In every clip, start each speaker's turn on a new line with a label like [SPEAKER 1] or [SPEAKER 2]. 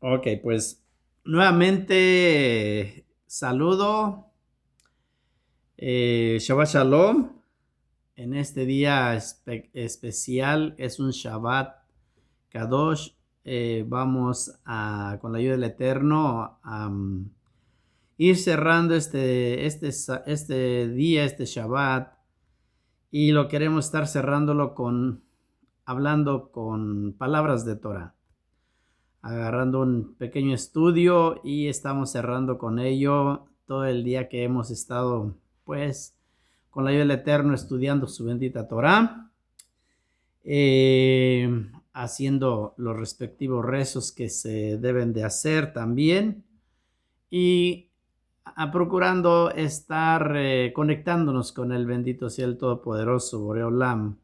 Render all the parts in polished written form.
[SPEAKER 1] Ok, pues nuevamente saludo, Shabbat Shalom. En este día especial es un Shabbat Kadosh. Vamos a, con la ayuda del Eterno, a ir cerrando este día, este Shabbat, y lo queremos estar cerrándolo hablando con palabras de Torah, agarrando un pequeño estudio y estamos cerrando con ello todo el día que hemos estado, pues, con la ayuda del Eterno estudiando su bendita Torah, eh, haciendo los respectivos rezos que se deben de hacer también y procurando estar conectándonos con el bendito sea el Todopoderoso Boreolam,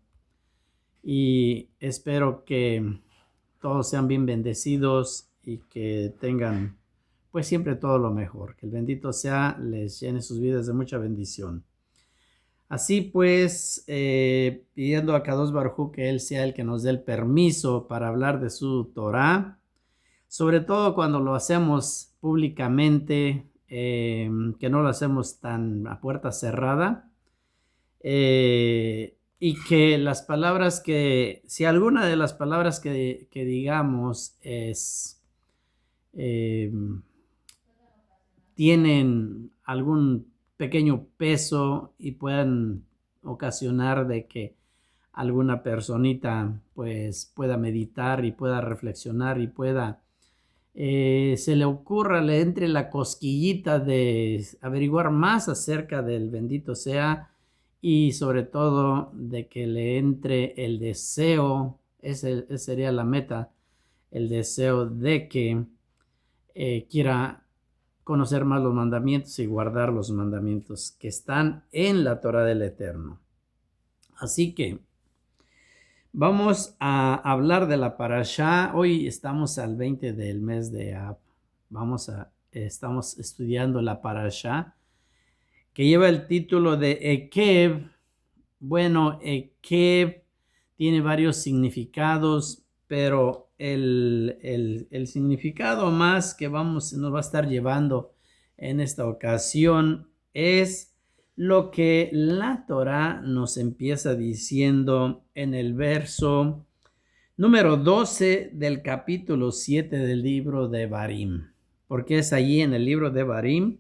[SPEAKER 1] y espero que todos sean bien bendecidos y que tengan pues siempre todo lo mejor. Que el bendito sea les llene sus vidas de mucha bendición. Así pues, pidiendo a Kadosh Baruj Hu que Él sea el que nos dé el permiso para hablar de su Torah, sobre todo cuando lo hacemos públicamente, que no lo hacemos tan a puerta cerrada, y que las palabras si alguna de las palabras que digamos eh, tienen algún pequeño peso y puedan ocasionar de que alguna personita pues pueda meditar y pueda reflexionar y pueda se le ocurra, le entre la cosquillita de averiguar más acerca del bendito sea, y sobre todo de que le entre el deseo, esa sería la meta, el deseo de que quiera conocer más los mandamientos y guardar los mandamientos que están en la Torah del Eterno. Así que vamos a hablar de la parashá. Hoy estamos al 20 del mes de Ab. Estamos estudiando la parashá que lleva el título de Ekev. Bueno, Ekev tiene varios significados, pero el significado más que nos va a estar llevando en esta ocasión es lo que la Torá nos empieza diciendo en el verso número 12 del capítulo 7 del libro de Barim, porque es allí en el libro de Barim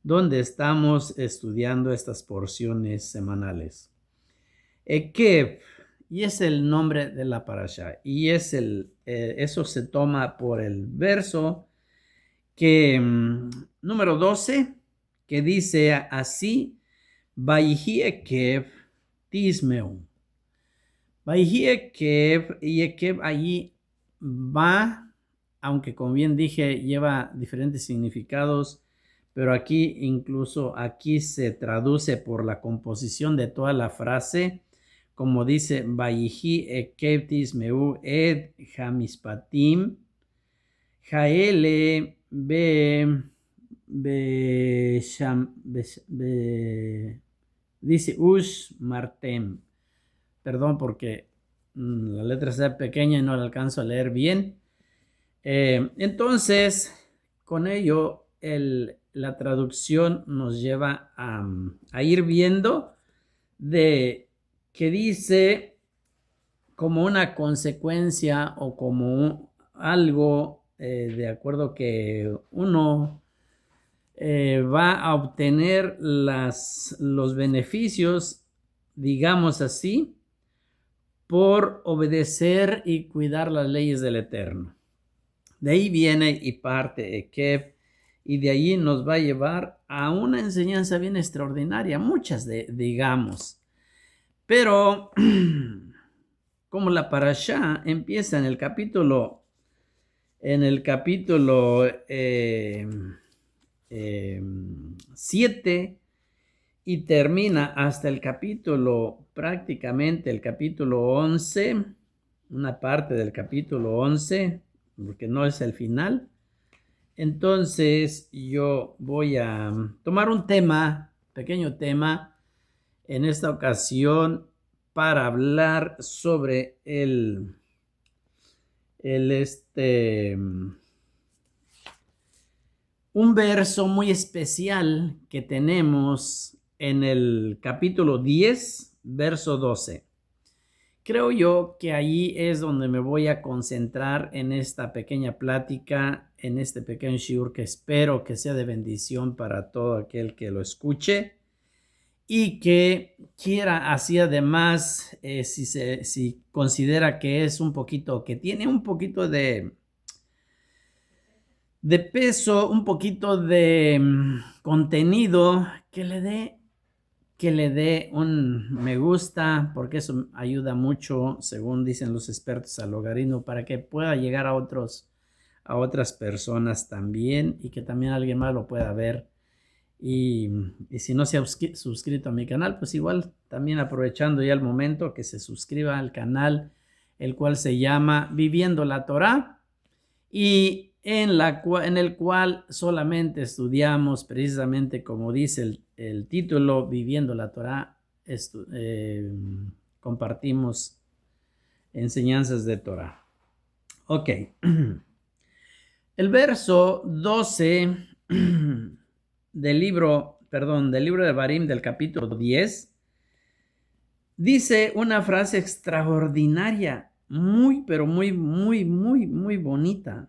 [SPEAKER 1] donde estamos estudiando estas porciones semanales. Ekev, y es el nombre de la parasha, y eso se toma por el verso número 12, que dice así: Vayhi Ekev Tismeu. Vayhi Ekev, y Ekev allí va, aunque como bien dije, lleva diferentes significados, pero aquí se traduce por la composición de toda la frase, como dice, Vayhi Ekev Tismeu et Hamispatim, Jaele dice Ush Martem. Perdón porque la letra está pequeña y no la alcanzo a leer bien. Entonces, con ello, la traducción nos lleva a ir viendo de que dice como una consecuencia o como algo, de acuerdo que uno va a obtener los beneficios, digamos así, por obedecer y cuidar las leyes del Eterno. De ahí viene y parte Ekev, y de ahí nos va a llevar a una enseñanza bien extraordinaria, muchas digamos. Pero como la parashá empieza en el capítulo 7 y termina hasta prácticamente el capítulo 11, una parte del capítulo 11, porque no es el final. Entonces yo voy a tomar un pequeño tema, en esta ocasión para hablar sobre el un verso muy especial que tenemos en el capítulo 10, verso 12. Creo yo que ahí es donde me voy a concentrar en esta pequeña plática, en este pequeño shiur que espero que sea de bendición para todo aquel que lo escuche y que quiera así además, si considera que es un poquito, que tiene un poquito de peso, un poquito de contenido, que le dé un me gusta, porque eso ayuda mucho, según dicen los expertos, al logaritmo, para que pueda llegar a otras personas también y que también alguien más lo pueda ver. Y si no se ha suscrito a mi canal, pues igual también aprovechando ya el momento que se suscriba al canal, el cual se llama Viviendo la Torá y en el cual solamente estudiamos precisamente como dice el título, Viviendo la Torá, compartimos enseñanzas de Torá. Ok, el verso 12 del libro de Barim del capítulo 10 dice una frase extraordinaria, muy, pero muy, muy, muy, muy bonita.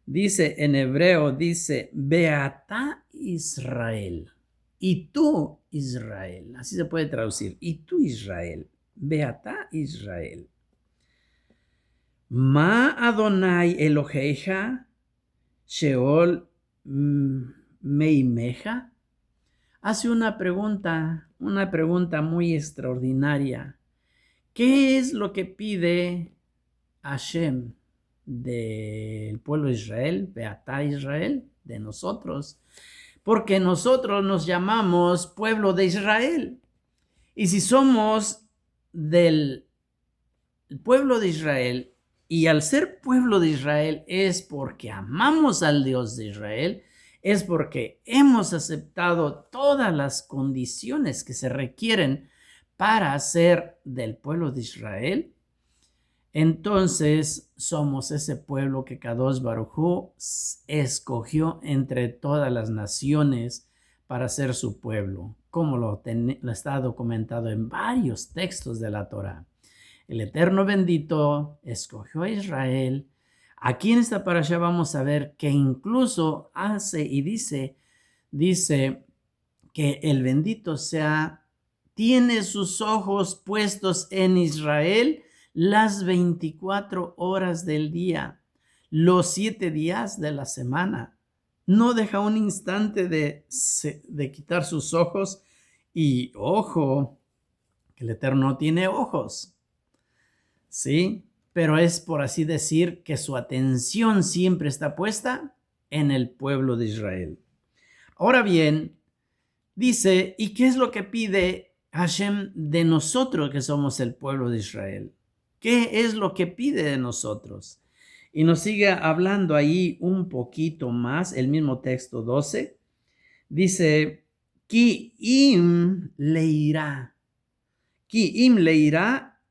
[SPEAKER 1] Dice en hebreo, dice, Beata Israel. Y tú, Israel. Así se puede traducir. Y tú, Israel. Beata Israel. Ma Adonai Eloheja, Sheol Meimeja. Hace una pregunta muy extraordinaria. ¿Qué es lo que pide Hashem del pueblo de Israel, Beatá Israel, de nosotros? Porque nosotros nos llamamos pueblo de Israel. Y si somos del pueblo de Israel, y al ser pueblo de Israel es porque amamos al Dios de Israel, es porque hemos aceptado todas las condiciones que se requieren para ser del pueblo de Israel, entonces somos ese pueblo que Kadosh Baruj Hu escogió entre todas las naciones para ser su pueblo, como lo está documentado en varios textos de la Torá. El Eterno bendito escogió a Israel. Aquí en esta parasha vamos a ver que incluso hace y dice que el bendito tiene sus ojos puestos en Israel las 24 horas del día, los 7 días de la semana. No deja un instante de quitar sus ojos. Y ojo, que el Eterno no tiene ojos, ¿sí? Pero es por así decir que su atención siempre está puesta en el pueblo de Israel. Ahora bien, dice, ¿y qué es lo que pide Hashem de nosotros que somos el pueblo de Israel? ¿Qué es lo que pide de nosotros? Y nos sigue hablando ahí un poquito más, el mismo texto 12. Dice, Ki im leirá. Ki im leirá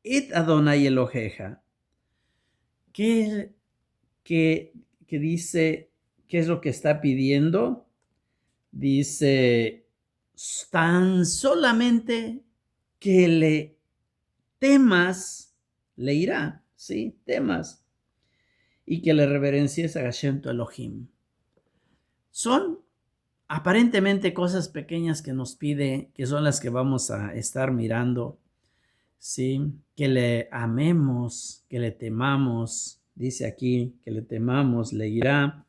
[SPEAKER 1] et Adonai Eloheja. ¿Qué dice? ¿Qué es lo que está pidiendo? Dice, tan solamente que le temas, le irá, ¿sí? Temas. Y que le reverencies a Hashem tu Elohim. Son aparentemente cosas pequeñas que nos pide, que son las que vamos a estar mirando, ¿sí? Que le amemos, que le temamos. Dice aquí que le temamos, le irá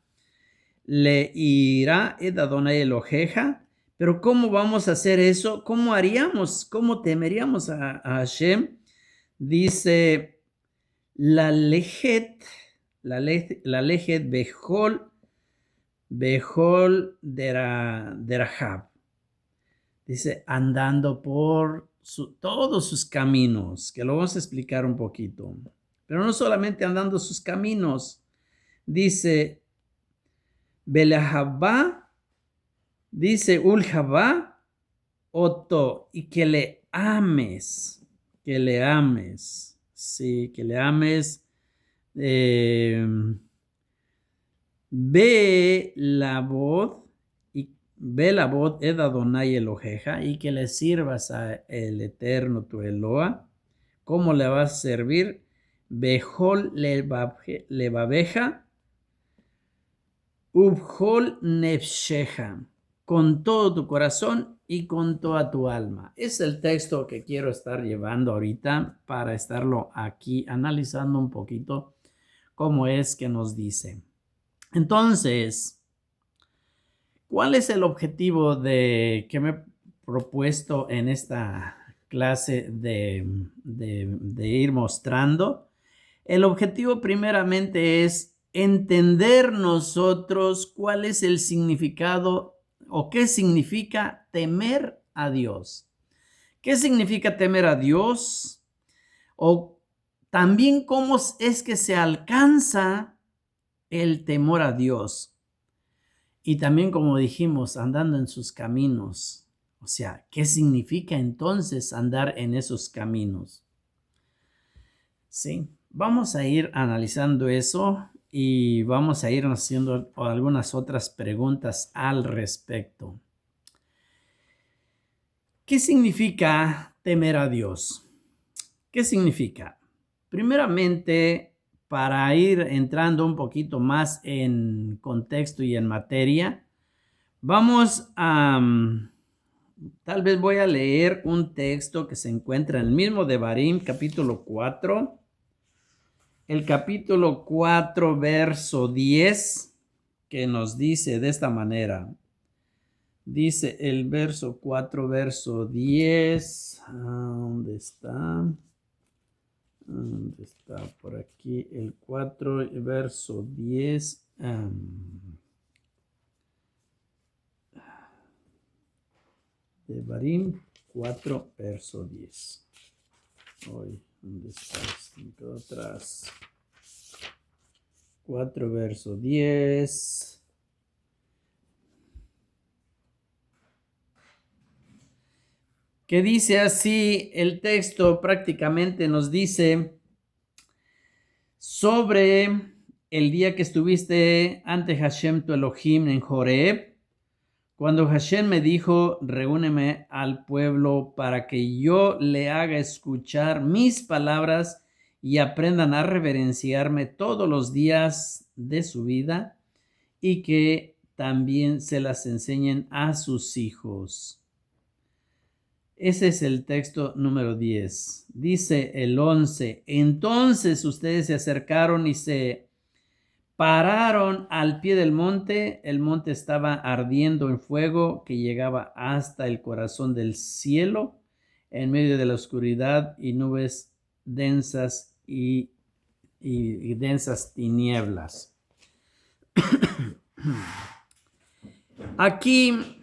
[SPEAKER 1] et Adonai Eloheja. Pero ¿cómo vamos a hacer eso? ¿Cómo haríamos? ¿Cómo temeríamos a Hashem? Dice, la lejet bejol derahab. Dice, andando por todos sus caminos, que lo vamos a explicar un poquito. Pero no solamente andando sus caminos. Dice, Belahabá, dice Ulhabá, Oto, y que le ames, sí, que le ames, Ve la voz Ed Adonai Eloheja, y que le sirvas a el Eterno tu Eloa. ¿Cómo le vas a servir? Bejol levabeja, ubjol nefsheja, con todo tu corazón y con toda tu alma. Es el texto que quiero estar llevando ahorita para estarlo aquí analizando un poquito cómo es que nos dice. Entonces, ¿cuál es el objetivo que me he propuesto en esta clase de ir mostrando? El objetivo primeramente es entender nosotros cuál es el significado o qué significa temer a Dios. ¿Qué significa temer a Dios? O también cómo es que se alcanza el temor a Dios. Y también, como dijimos, andando en sus caminos. O sea, ¿qué significa entonces andar en esos caminos? Sí, vamos a ir analizando eso y vamos a ir haciendo algunas otras preguntas al respecto. ¿Qué significa temer a Dios? ¿Qué significa? Primeramente, para ir entrando un poquito más en contexto y en materia, vamos a, tal vez voy a leer un texto que se encuentra en el mismo Devarim, capítulo 4. El capítulo 4, verso 10, que nos dice de esta manera. Dice el verso 4, verso 10. ¿Dónde está? ¿Dónde está? Por aquí el 4, verso 10. Devarim 4, verso 10. Hoy, ¿dónde está? Me quedo atrás. 4, verso 10. Que dice así, el texto prácticamente nos dice sobre el día que estuviste ante Hashem tu Elohim en Horeb, cuando Hashem me dijo, reúneme al pueblo para que yo le haga escuchar mis palabras y aprendan a reverenciarme todos los días de su vida y que también se las enseñen a sus hijos. Ese es el texto número 10. Dice el 11, entonces ustedes se acercaron y se pararon al pie del monte. El monte estaba ardiendo en fuego que llegaba hasta el corazón del cielo, en medio de la oscuridad y nubes densas y densas tinieblas. Aquí,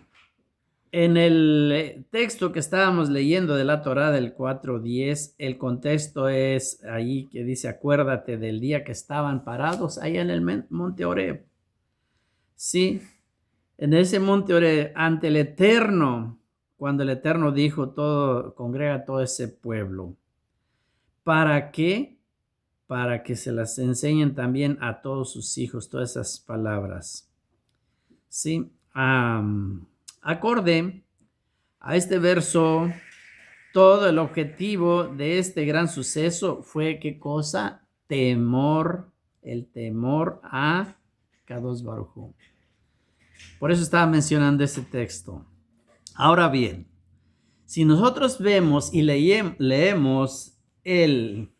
[SPEAKER 1] en el texto que estábamos leyendo de la Torá del 4:10, el contexto es ahí que dice, acuérdate del día que estaban parados allá en el monte Horeb. Sí, en ese monte Horeb, ante el Eterno, cuando el Eterno dijo, congrega todo ese pueblo. ¿Para qué? Para que se las enseñen también a todos sus hijos, todas esas palabras. Sí, acorde a este verso, todo el objetivo de este gran suceso fue, ¿qué cosa? Temor, el temor a Kadosh Baruj Hu. Por eso estaba mencionando ese texto. Ahora bien, si nosotros vemos y leemos el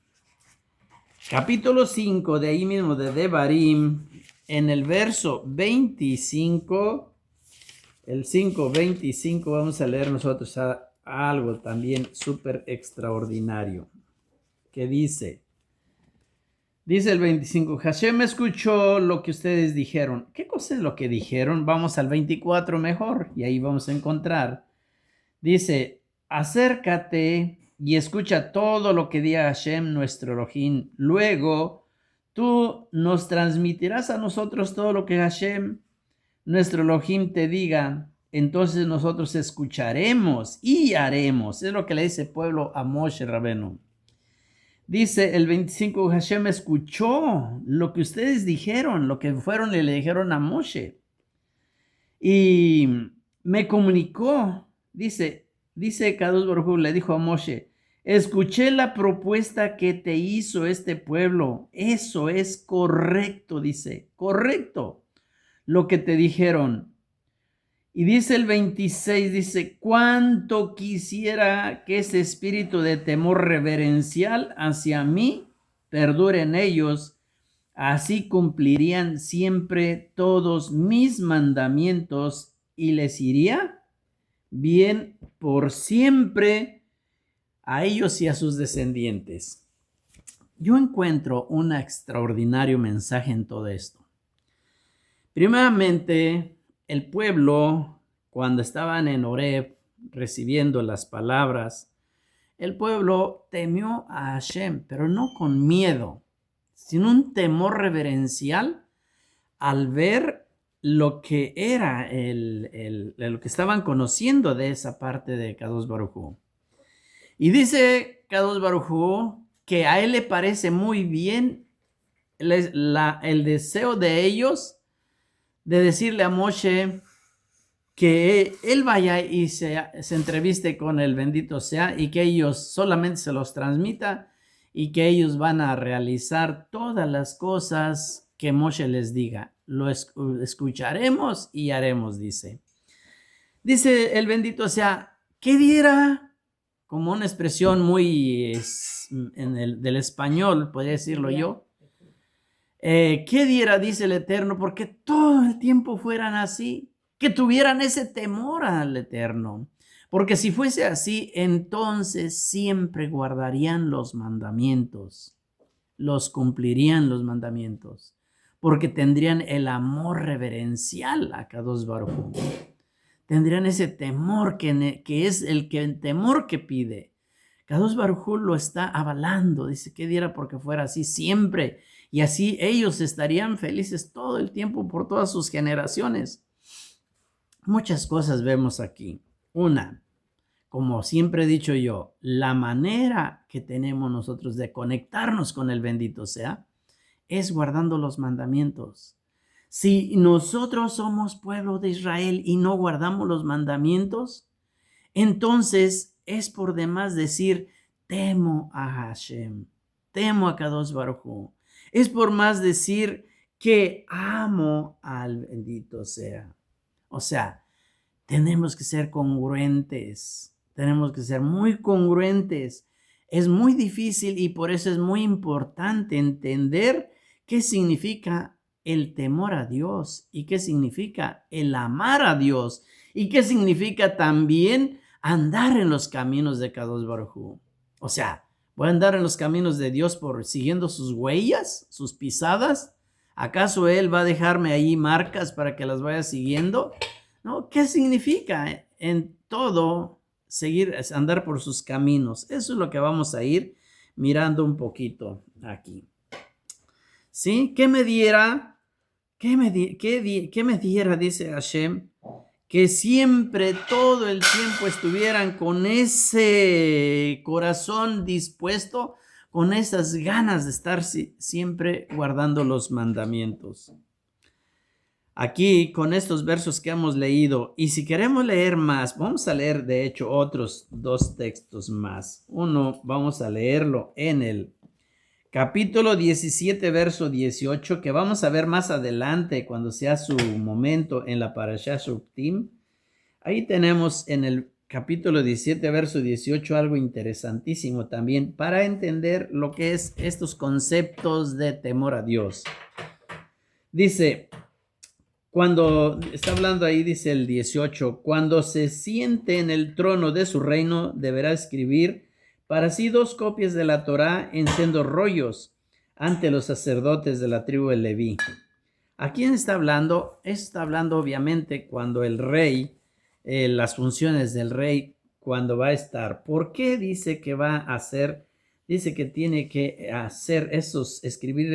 [SPEAKER 1] capítulo 5 de ahí mismo de Devarim, en el verso 25, el 5:25, vamos a leer nosotros algo también súper extraordinario, que dice el 25, Hashem escuchó lo que ustedes dijeron. ¿Qué cosa es lo que dijeron? Vamos al 24 mejor y ahí vamos a encontrar. Dice, acércate y escucha todo lo que diga Hashem, nuestro Elohim. Luego, tú nos transmitirás a nosotros todo lo que Hashem, nuestro Elohim, te diga. Entonces nosotros escucharemos y haremos. Es lo que le dice el pueblo a Moshe Rabenu. Dice el 25, Hashem escuchó lo que ustedes dijeron, lo que fueron y le dijeron a Moshe. Y me comunicó, dice Kadosh Baruj Hu, le dijo a Moshe, escuché la propuesta que te hizo este pueblo. Eso es correcto, dice, correcto lo que te dijeron. Y dice el 26, dice, cuánto quisiera que ese espíritu de temor reverencial hacia mí perdure en ellos, así cumplirían siempre todos mis mandamientos y les iría bien por siempre a ellos y a sus descendientes. Yo encuentro un extraordinario mensaje en todo esto. Primeramente, el pueblo, cuando estaban en Horeb recibiendo las palabras, el pueblo temió a Hashem, pero no con miedo, sino un temor reverencial al ver lo que era lo que estaban conociendo de esa parte de Kadosh Baruj Hu. Y dice Kadosh Baruj Hu que a él le parece muy bien el deseo de ellos de decirle a Moshe que él vaya y se entreviste con el bendito sea y que ellos solamente se los transmita y que ellos van a realizar todas las cosas que Moshe les diga. Lo escucharemos y haremos, dice. Dice el bendito sea, ¿qué diera? Como una expresión muy del español, podría decirlo yo. ¿Qué diera, dice el Eterno, porque todo el tiempo fueran así? Que tuvieran ese temor al Eterno. Porque si fuese así, entonces siempre guardarían los mandamientos, los cumplirían los mandamientos, porque tendrían el amor reverencial a Kadosh Baruj Hu. Tendrían ese temor que es el temor que pide. Kadosh Baruj Hu lo está avalando, dice que diera porque fuera así siempre, y así ellos estarían felices todo el tiempo por todas sus generaciones. Muchas cosas vemos aquí. Una, como siempre he dicho yo, la manera que tenemos nosotros de conectarnos con el bendito sea es guardando los mandamientos. Si nosotros somos pueblo de Israel y no guardamos los mandamientos, entonces es por demás decir, temo a Hashem, temo a Kadosh Baruj Hu. Es por más decir que amo al bendito sea. O sea, tenemos que ser congruentes, tenemos que ser muy congruentes. Es muy difícil y por eso es muy importante entender qué significa el temor a Dios y qué significa el amar a Dios y qué significa también andar en los caminos de Kadosh Baruj Hu. O sea, ¿voy a andar en los caminos de Dios por siguiendo sus huellas, sus pisadas? ¿Acaso Él va a dejarme ahí marcas para que las vaya siguiendo? ¿No? ¿Qué significa en todo andar por sus caminos? Eso es lo que vamos a ir mirando un poquito aquí. ¿Sí? ¿Qué me diera? ¿Qué me diera, dice Hashem? Que siempre, todo el tiempo estuvieran con ese corazón dispuesto, con esas ganas de estar siempre guardando los mandamientos. Aquí, con estos versos que hemos leído, y si queremos leer más, vamos a leer de hecho otros dos textos más. Uno, vamos a leerlo en el capítulo 17, verso 18, que vamos a ver más adelante cuando sea su momento en la Parashá Shoftim. Ahí tenemos en el capítulo 17, verso 18, algo interesantísimo también para entender lo que es estos conceptos de temor a Dios. Dice, cuando está hablando ahí, dice el 18, cuando se siente en el trono de su reino, deberá escribir para sí 2 copias de la Torá en sendos rollos ante los sacerdotes de la tribu de Leví. ¿A quién está hablando? Está hablando obviamente cuando el rey, las funciones del rey, cuando va a estar. ¿Por qué dice que va a hacer? Dice que tiene que hacer escribir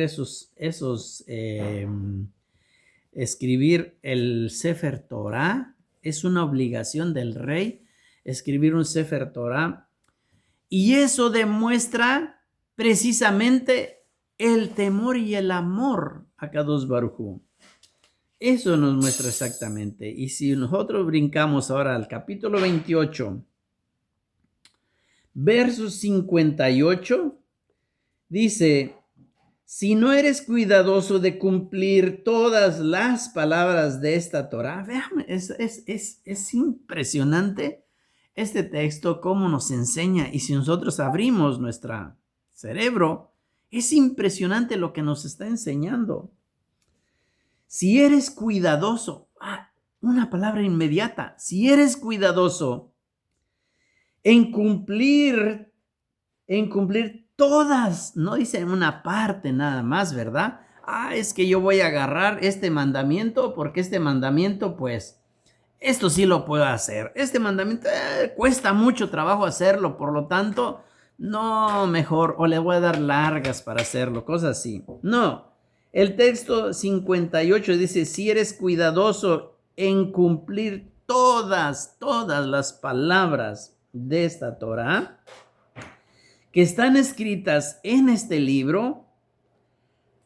[SPEAKER 1] el Sefer Torah. Es una obligación del rey escribir un Sefer Torah. Y eso demuestra precisamente el temor y el amor a Kadosh Baruj Hu. Eso nos muestra exactamente. Y si nosotros brincamos ahora al capítulo 28, versos 58, dice: si no eres cuidadoso de cumplir todas las palabras de esta Torah, vean, es impresionante este texto, cómo nos enseña. Y si nosotros abrimos nuestro cerebro, es impresionante lo que nos está enseñando. Si eres cuidadoso, una palabra inmediata, si eres cuidadoso en cumplir todas, no dice una parte nada más, ¿verdad? Es que yo voy a agarrar este mandamiento porque este mandamiento, pues, esto sí lo puedo hacer. Este mandamiento cuesta mucho trabajo hacerlo, por lo tanto, no, mejor, o le voy a dar largas para hacerlo, cosas así. No, el texto 58 dice: si eres cuidadoso en cumplir todas las palabras de esta Torah que están escritas en este libro,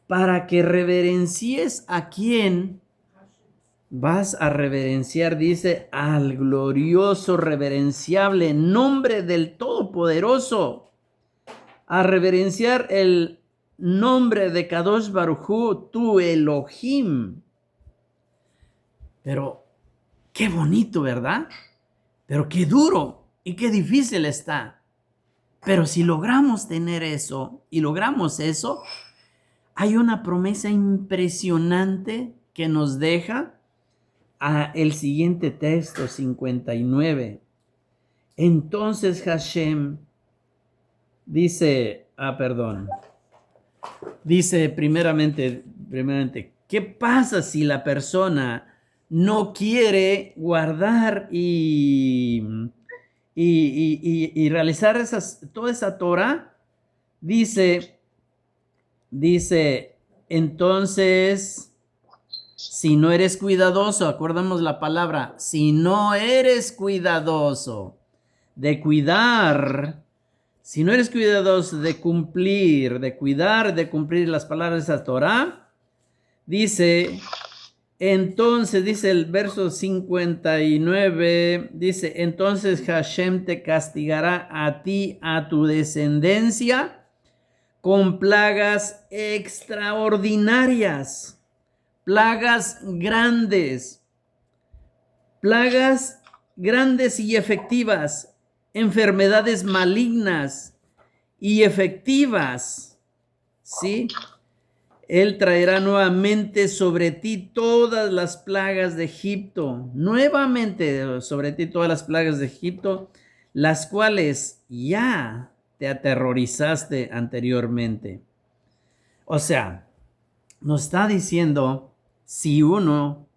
[SPEAKER 1] para que reverencies a quién vas a reverenciar, dice, al glorioso, reverenciable nombre del Todopoderoso, a reverenciar el nombre de Kadosh Baruj Hu, tu Elohim. Pero qué bonito, ¿verdad? Pero qué duro y qué difícil está. Pero si logramos tener eso y logramos eso, hay una promesa impresionante que nos deja el siguiente texto, 59. Entonces Hashem dice, dice primeramente, ¿qué pasa si la persona no quiere guardar y realizar toda esa Torah? Dice, entonces, si no eres cuidadoso, acordamos la palabra, si no eres cuidadoso de cuidar, si no eres cuidadoso de cumplir, de cumplir las palabras de esa Torah, dice, entonces, dice el verso 59, dice, entonces Hashem te castigará a ti, a tu descendencia, con plagas extraordinarias, plagas grandes y efectivas, enfermedades malignas y efectivas, ¿sí? Él traerá nuevamente sobre ti todas las plagas de Egipto, nuevamente sobre ti todas las plagas de Egipto, las cuales ya te aterrorizaste anteriormente. O sea, nos está diciendo, si vamos,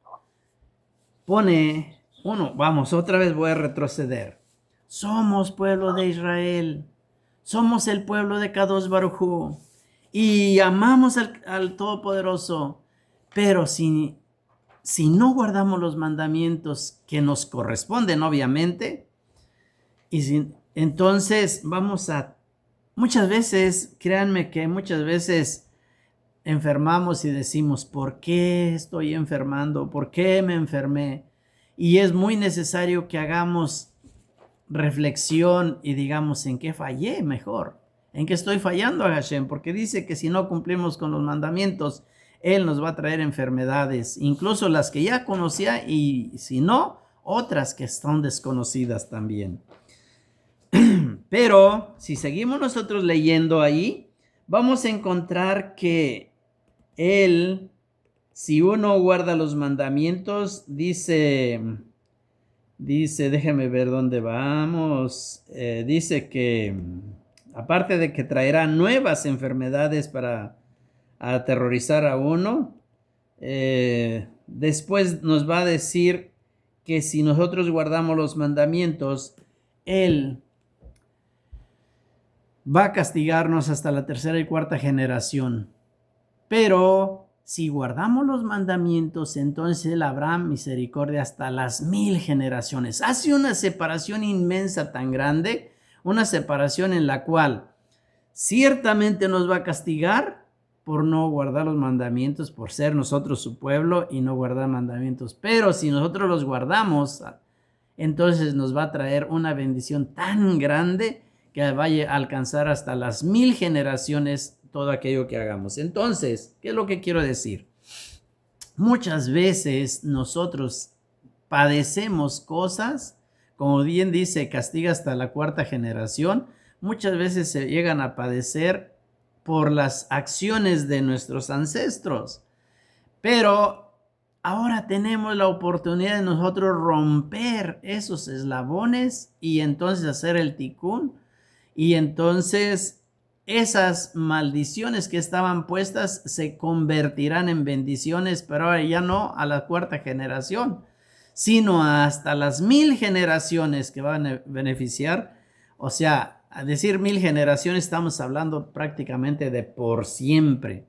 [SPEAKER 1] otra vez voy a retroceder. Somos pueblo de Israel, somos el pueblo de Kadosh Baruj Hu, y amamos al Todopoderoso, pero si no guardamos los mandamientos que nos corresponden, obviamente, entonces muchas veces, créanme que muchas veces enfermamos y decimos, ¿por qué estoy enfermando? ¿Por qué me enfermé? Y es muy necesario que hagamos reflexión y digamos, ¿en qué fallé mejor? ¿En qué estoy fallando a Hashem? Porque dice que si no cumplimos con los mandamientos, Él nos va a traer enfermedades, incluso las que ya conocía, y si no, otras que están desconocidas también. Pero si seguimos nosotros leyendo ahí, vamos a encontrar que Él, si uno guarda los mandamientos, dice, déjeme ver dónde vamos, dice que aparte de que traerá nuevas enfermedades para aterrorizar a uno, después nos va a decir que si nosotros guardamos los mandamientos, Él va a castigarnos hasta la tercera y cuarta generación. Pero si guardamos los mandamientos, entonces Él habrá misericordia hasta las 1000 generaciones. Hace una separación inmensa tan grande, una separación en la cual ciertamente nos va a castigar por no guardar los mandamientos, por ser nosotros su pueblo y no guardar mandamientos. Pero si nosotros los guardamos, entonces nos va a traer una bendición tan grande que vaya a alcanzar hasta las 1000 generaciones todo aquello que hagamos. Entonces, ¿qué es lo que quiero decir? Muchas veces nosotros padecemos cosas, como bien dice, castiga hasta la 4ª generación. Muchas veces se llegan a padecer por las acciones de nuestros ancestros. Pero ahora tenemos la oportunidad de nosotros romper esos eslabones y entonces hacer el tikkun. Y entonces esas maldiciones que estaban puestas se convertirán en bendiciones, pero ahora ya no a la 4ª generación, sino hasta las 1000 generaciones que van a beneficiar. O sea, a decir 1000 generaciones, estamos hablando prácticamente de por siempre.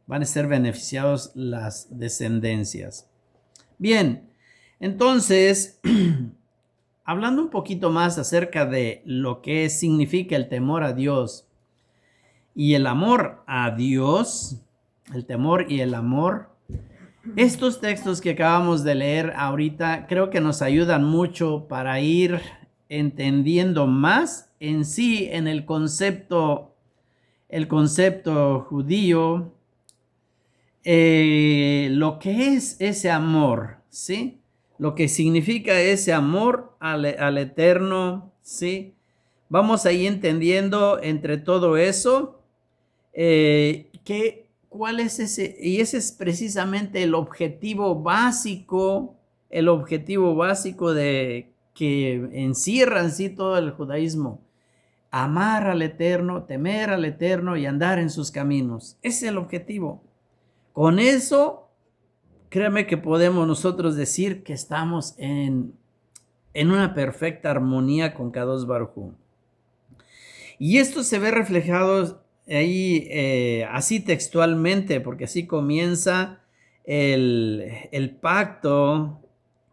[SPEAKER 1] Van a ser beneficiados las descendencias. Bien, entonces, hablando un poquito más acerca de lo que significa el temor a Dios y el amor a Dios, el temor y el amor, estos textos que acabamos de leer ahorita creo que nos ayudan mucho para ir entendiendo más en sí en el concepto judío, lo que es ese amor, ¿sí? Lo que significa ese amor al Eterno, ¿sí? Vamos ahí entendiendo entre todo eso, cuál es ese, y ese es precisamente el objetivo básico de que encierra en sí todo el judaísmo. Amar al Eterno, temer al Eterno y andar en sus caminos. Ese es el objetivo. Con eso, créame que podemos nosotros decir que estamos en una perfecta armonía con Kadosh Baruj Hu. Y esto se ve reflejado ahí así textualmente, porque así comienza el pacto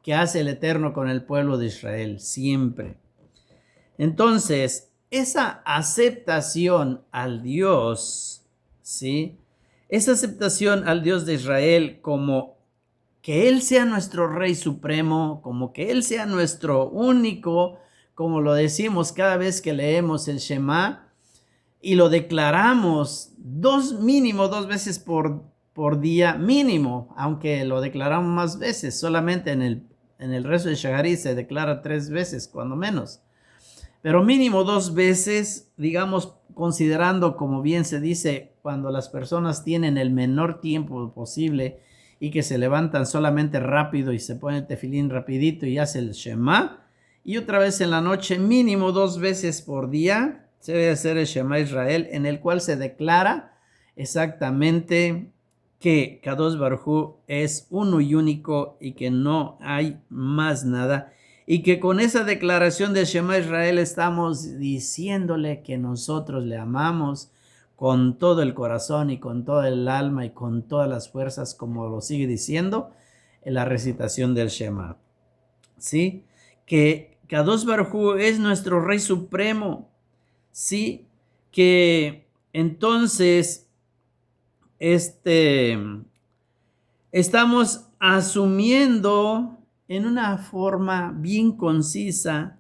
[SPEAKER 1] que hace el Eterno con el pueblo de Israel, siempre. Entonces, esa aceptación al Dios, ¿sí? Esa aceptación al Dios de Israel como que Él sea nuestro Rey Supremo, como que Él sea nuestro único, como lo decimos cada vez que leemos el Shema y lo declaramos mínimo dos veces por día, mínimo, aunque lo declaramos más veces, solamente en el rezo de Shahari se declara 3 veces, cuando menos. Pero mínimo 2 veces, digamos, considerando, como bien se dice, cuando las personas tienen el menor tiempo posible y que se levantan solamente rápido y se ponen el tefilín rapidito y hace el Shema. Y otra vez en la noche, mínimo 2 veces por día, se debe hacer el Shema Israel, en el cual se declara exactamente que Kadosh Baruj Hu es uno y único y que no hay más nada. Y que con esa declaración de Shema Israel estamos diciéndole que nosotros le amamos con todo el corazón y con todo el alma y con todas las fuerzas, como lo sigue diciendo en la recitación del Shema. ¿Sí? Que Kadosh Baruj Hu es nuestro Rey Supremo. ¿Sí? Que entonces estamos asumiendo en una forma bien concisa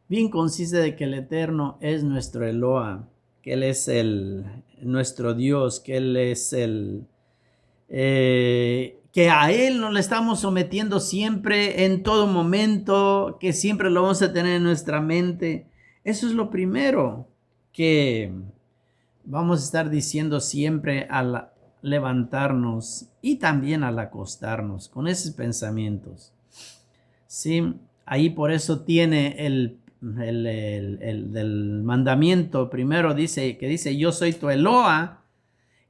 [SPEAKER 1] de que el Eterno es nuestro Eloa, que Él es nuestro Dios, que Él es que a Él nos le estamos sometiendo siempre, en todo momento, que siempre lo vamos a tener en nuestra mente. Eso es lo primero que vamos a estar diciendo siempre al levantarnos y también al acostarnos con esos pensamientos. Sí, ahí por eso tiene el mandamiento primero dice yo soy tu Eloa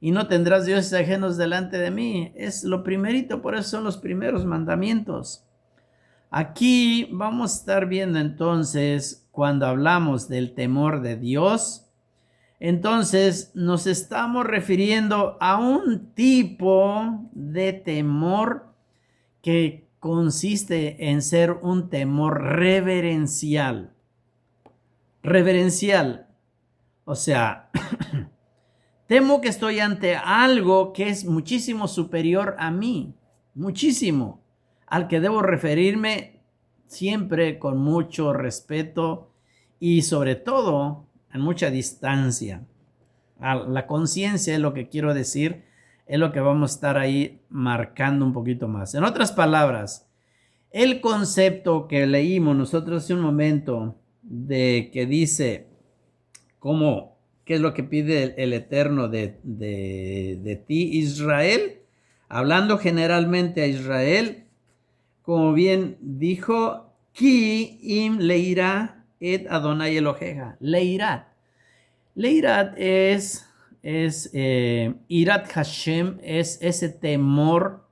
[SPEAKER 1] y no tendrás dioses ajenos delante de mí. Es lo primerito, por eso son los primeros mandamientos. Aquí vamos a estar viendo entonces cuando hablamos del temor de Dios. Entonces nos estamos refiriendo a un tipo de temor que consiste en ser un temor reverencial. Reverencial. O sea, temo que estoy ante algo que es muchísimo superior a mí, muchísimo, al que debo referirme siempre con mucho respeto y sobre todo en mucha distancia. A la conciencia es lo que quiero decir, es lo que vamos a estar ahí marcando un poquito más. En otras palabras, el concepto que leímos nosotros hace un momento de que dice cómo, qué es lo que pide el Eterno de ti, Israel, hablando generalmente a Israel, como bien dijo, Ki im leira et Adonai Eloheja, leirat. Leirat es Irat Hashem, es ese temor,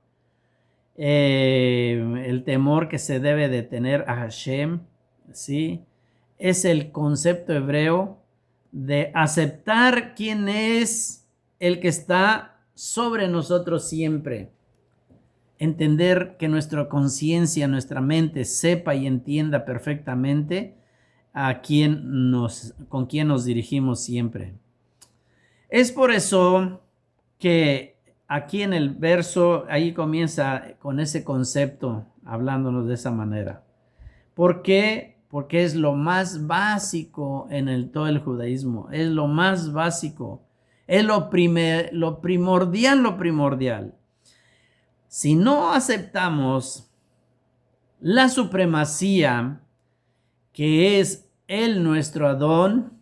[SPEAKER 1] el temor que se debe de tener a Hashem, ¿sí? Es el concepto hebreo de aceptar quién es el que está sobre nosotros siempre. Entender que nuestra conciencia, nuestra mente sepa y entienda perfectamente con quién nos dirigimos siempre. Es por eso que aquí en el verso, ahí comienza con ese concepto, hablándonos de esa manera. ¿Por qué? Porque es lo más básico en todo el judaísmo, es lo más básico, es lo primordial. Si no aceptamos la supremacía que es Él nuestro Adón,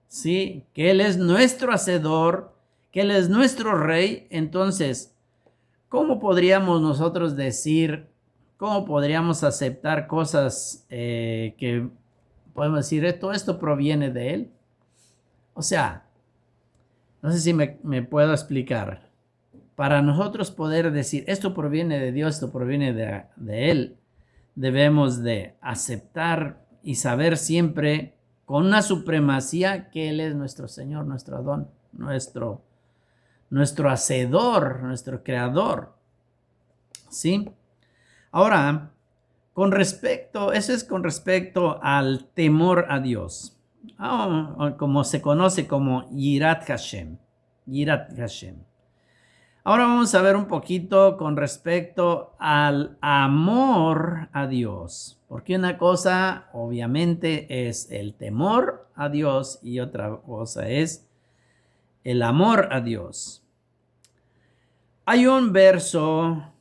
[SPEAKER 1] ¿sí? Que Él es nuestro Hacedor, que Él es nuestro Rey, entonces, ¿cómo podríamos nosotros decir, cómo podríamos aceptar cosas que podemos decir, todo esto proviene de Él? O sea, no sé si me puedo explicar. Para nosotros poder decir, esto proviene de Dios, esto proviene de Él, debemos de aceptar y saber siempre con una supremacía que Él es nuestro Señor, nuestro Adón, nuestro Hacedor, nuestro Creador. ¿Sí? Ahora, eso es con respecto al temor a Dios, como se conoce como Yirat Hashem. Yirat Hashem. Ahora vamos a ver un poquito con respecto al amor a Dios, porque una cosa obviamente es el temor a Dios y otra cosa es el amor a Dios. Hay un verso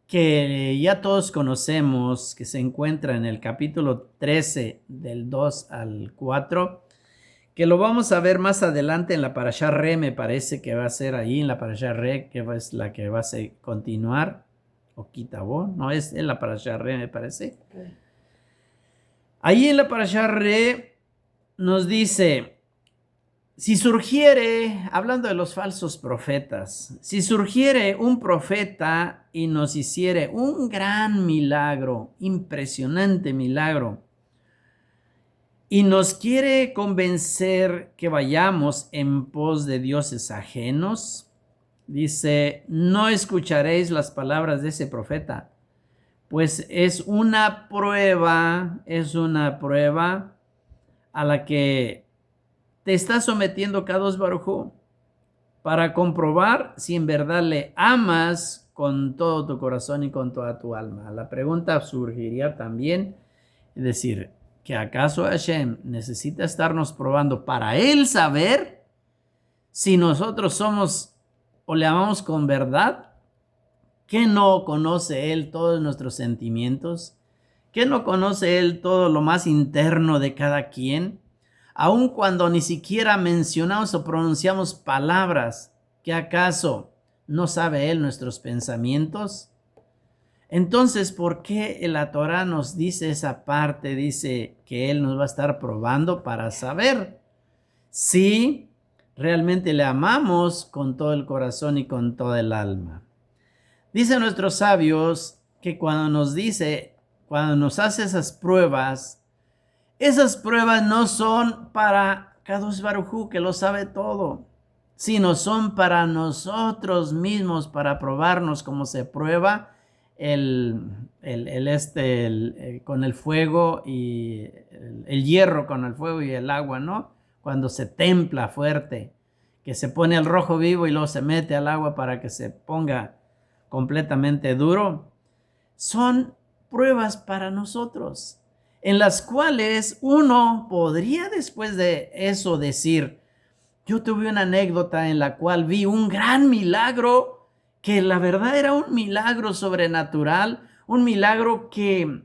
[SPEAKER 1] que ya todos conocemos, que se encuentra en el capítulo 13 del 2 al 4, que lo vamos a ver más adelante en la Parashá Re, me parece que va a ser ahí en la Parashá Re, que es la que va a continuar, o Kitabó, no es en la Parashá Re, me parece. Okay. Ahí en la Parashá Re nos dice, si surgiere, hablando de los falsos profetas, si surgiere un profeta y nos hiciere un gran milagro, impresionante milagro, y nos quiere convencer que vayamos en pos de dioses ajenos, dice, no escucharéis las palabras de ese profeta, pues es una prueba a la que te está sometiendo Kadosh Baruj Hu para comprobar si en verdad le amas con todo tu corazón y con toda tu alma. La pregunta surgiría también, es decir, ¿que acaso Hashem necesita estarnos probando para Él saber si nosotros somos o le amamos con verdad? ¿Que no conoce Él todos nuestros sentimientos? ¿Que no conoce Él todo lo más interno de cada quien? Aun cuando ni siquiera mencionamos o pronunciamos palabras, ¿que acaso no sabe Él nuestros pensamientos? Entonces, ¿por qué la Torah nos dice esa parte? Dice que Él nos va a estar probando para saber si realmente le amamos con todo el corazón y con toda el alma. Dicen nuestros sabios que cuando nos hace esas pruebas no son para Kadosh Baruj Hu, que lo sabe todo, sino son para nosotros mismos, para probarnos como se prueba con el fuego y el hierro con el fuego y el agua, ¿no? cuando se templa fuerte, que se pone al rojo vivo y luego se mete al agua para que se ponga completamente duro, son pruebas para nosotros, en las cuales uno podría después de eso decir, yo tuve una anécdota en la cual vi un gran milagro, que la verdad era un milagro sobrenatural, un milagro que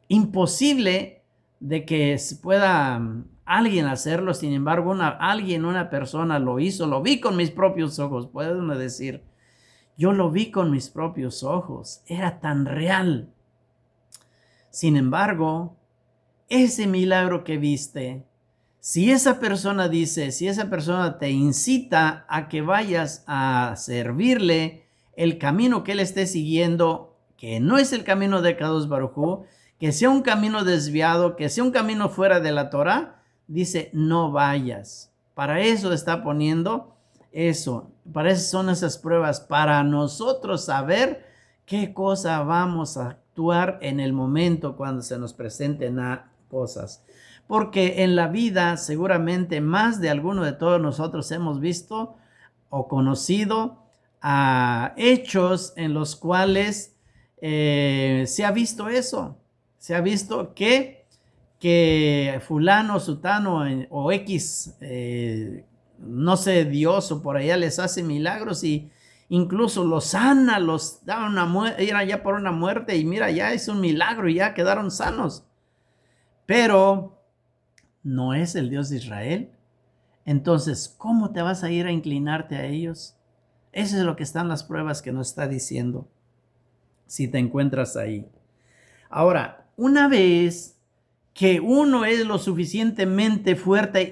[SPEAKER 1] imposible de que se pueda alguien hacerlo. Sin embargo, una persona lo hizo, lo vi con mis propios ojos. Puede uno decir, yo lo vi con mis propios ojos, era tan real. Sin embargo, ese milagro que viste, si esa persona te incita a que vayas a servirle el camino que él esté siguiendo, que no es el camino de Kadosh Baruj Hu, que sea un camino desviado, que sea un camino fuera de la Torah, dice, no vayas. Para eso está poniendo eso. Para eso son esas pruebas, para nosotros saber qué cosa vamos a actuar en el momento cuando se nos presenten cosas. Porque en la vida seguramente más de alguno de todos nosotros hemos visto o conocido hechos en los cuales se ha visto eso. Se ha visto que fulano, sutano o X, no sé, Dios o por allá les hace milagros y incluso los sana, los da eran ya por una muerte y mira, ya es un milagro y ya quedaron sanos. Pero no es el Dios de Israel. Entonces, ¿cómo te vas a ir a inclinarte a ellos? Eso es lo que están las pruebas que nos está diciendo, si te encuentras ahí. Ahora, una vez que uno es lo suficientemente fuerte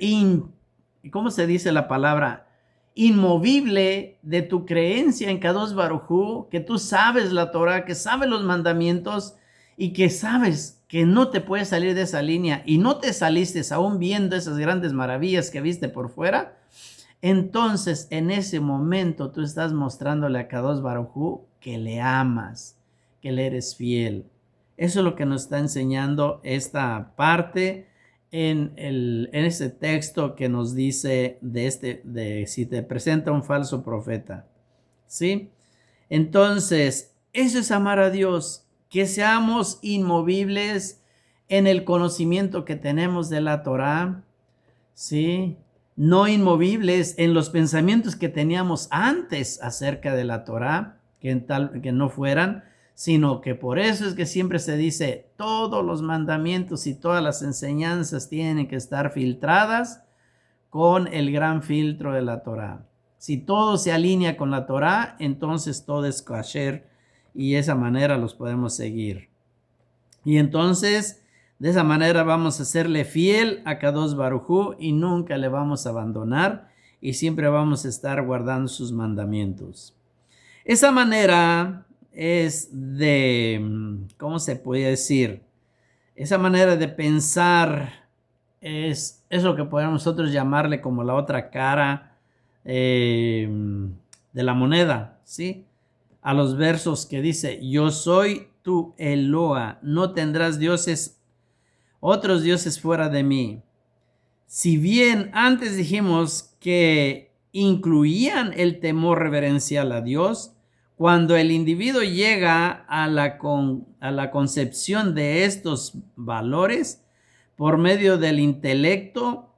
[SPEAKER 1] ¿cómo se dice la palabra? Inmovible de tu creencia en Kadosh Baruj Hu, que tú sabes la Torah, que sabes los mandamientos y que sabes que no te puedes salir de esa línea y no te saliste aún viendo esas grandes maravillas que viste por fuera, entonces en ese momento tú estás mostrándole a Kadosh Baruj Hu que le amas, que le eres fiel. Eso es lo que nos está enseñando esta parte en ese texto que nos dice de si te presenta un falso profeta. ¿Sí? Entonces, eso es amar a Dios, que seamos inmovibles en el conocimiento que tenemos de la Torah, ¿sí? No inmovibles en los pensamientos que teníamos antes acerca de la Torah, que no fueran, sino que por eso es que siempre se dice, todos los mandamientos y todas las enseñanzas tienen que estar filtradas con el gran filtro de la Torah. Si todo se alinea con la Torah, entonces todo es kasher y de esa manera los podemos seguir. Y entonces, de esa manera vamos a serle fiel a Kadosh Baruj Hu y nunca le vamos a abandonar y siempre vamos a estar guardando sus mandamientos. Esa manera es ¿cómo se puede decir? Esa manera de pensar es lo que podemos nosotros llamarle como la otra cara de la moneda, ¿sí? A los versos que dice, yo soy tu Eloa, no tendrás otros dioses fuera de mí. Si bien antes dijimos que incluían el temor reverencial a Dios, cuando el individuo llega a la concepción de estos valores por medio del intelecto,